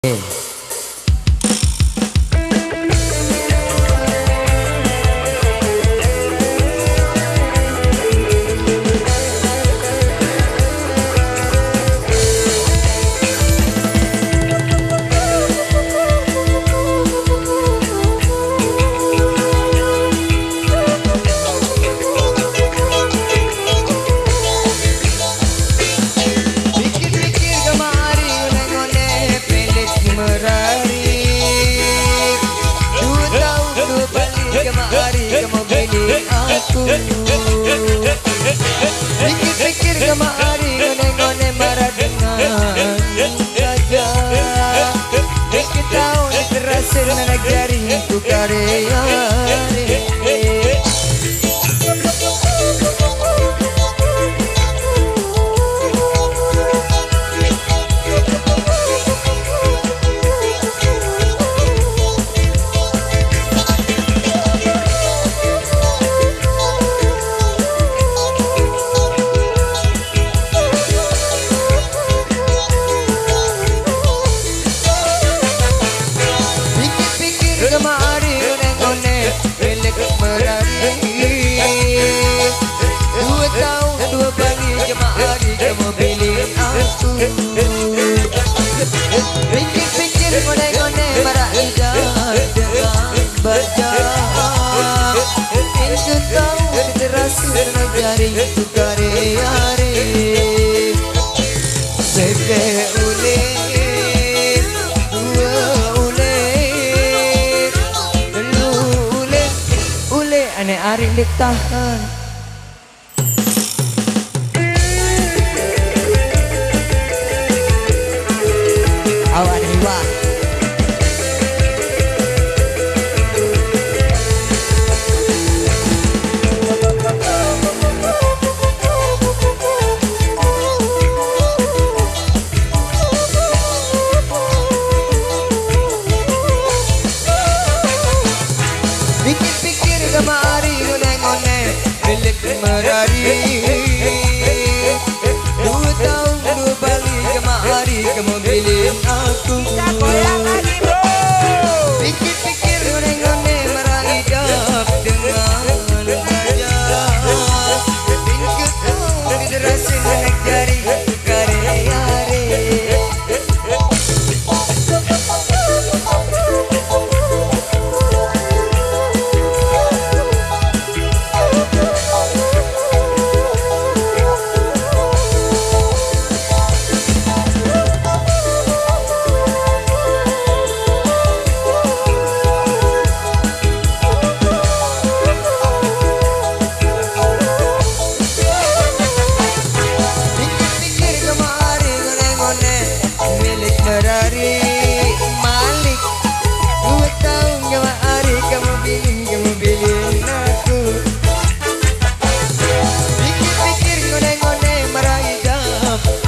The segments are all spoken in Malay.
Pikir-pikir kemari ngone-ngone marah dengan gajah. Pikir tahu terasa nanak jari ku karya. Pikir-pikir ngone-ngone marah indah dengan baca. Itu tahu terasa nanak jari ku karya. Seke ulek, dua ulek, telu ulek, ulek ane aring ditahan. Awak dewa. Pikir-pikir kemari ngone-ngone milik merari. Dua tahun dua balik kemari kamu pilih aku. Pikir-pikir ngone-ngone marah hidup dengan gajah. Pikir tahu terasa nanak jari ku karya.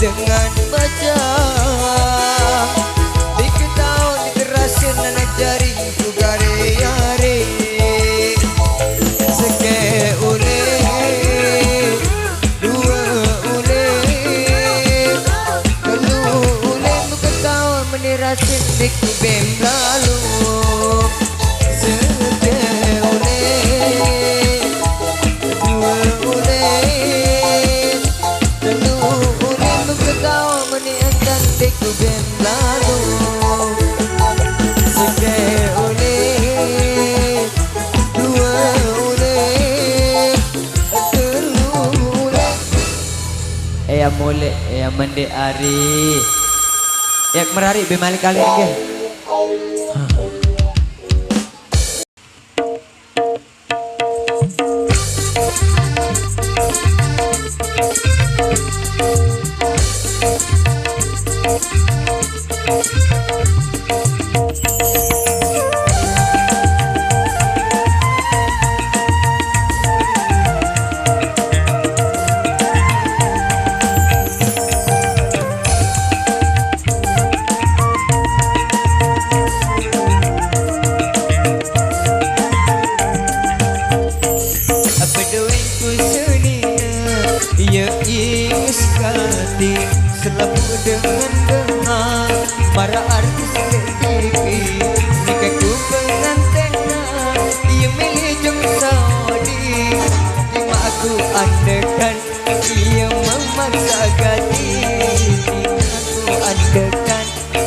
Dengan baca, pikir tahu terasa nanak jari ku karya. Seke ulek, dua ulek, telu ulek, bukan tahu menirasin diku bem lalu. Seke ulek, dua ulek, telu kau meniakan diku bem lalu. Seke ulek, dua ulek, telu ulek. Eyam ulek, eyam mende ari. Yak merari bemali kali ke. Ia ingin sekali selalu dengan dengar para artis TV. Nikaku pengantin ia milih jong Saudi. Lima aku andekan ia memaksa ganti. Aku andekan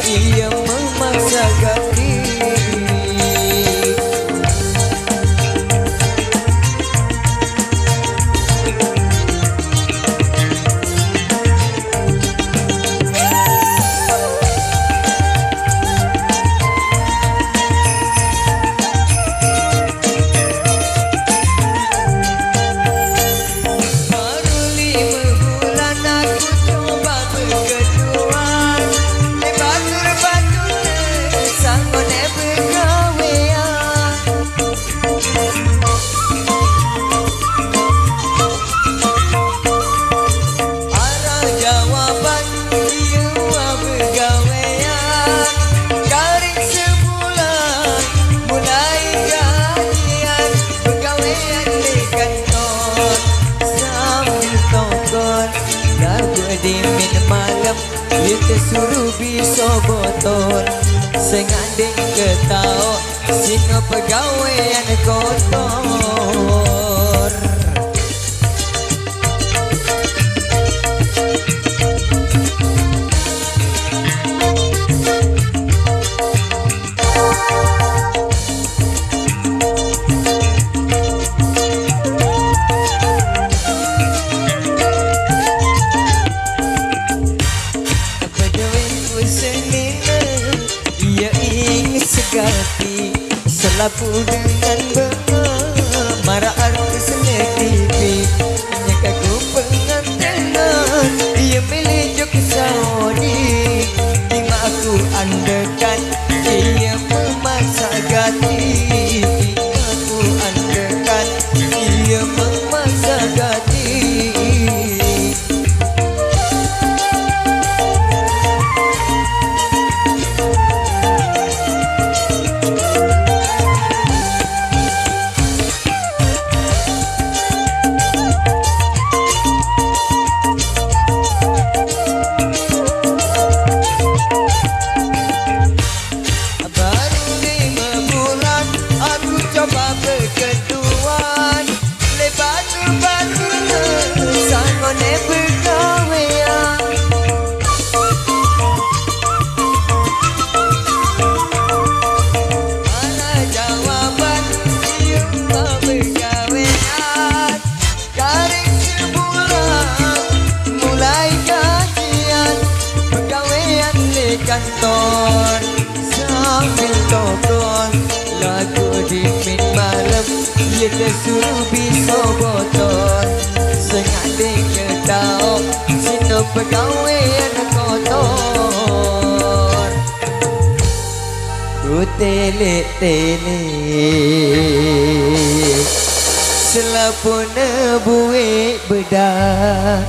ia memaksa ganti. Suruh bisa botol senganding ketau sino pegawaian kotor. Selapu dengan mara artis TV. Nyakaku pengantinan ia milih jok Saudi. Lima aku andekan ia memaksa ganti. Aku andekan ia memaksa ganti. Kantor sambil tokon lagu di min malam ia tersuruh bisa botol sengaja ketau sino pegawaian kotor. Ku tele-tele selapun buik bedak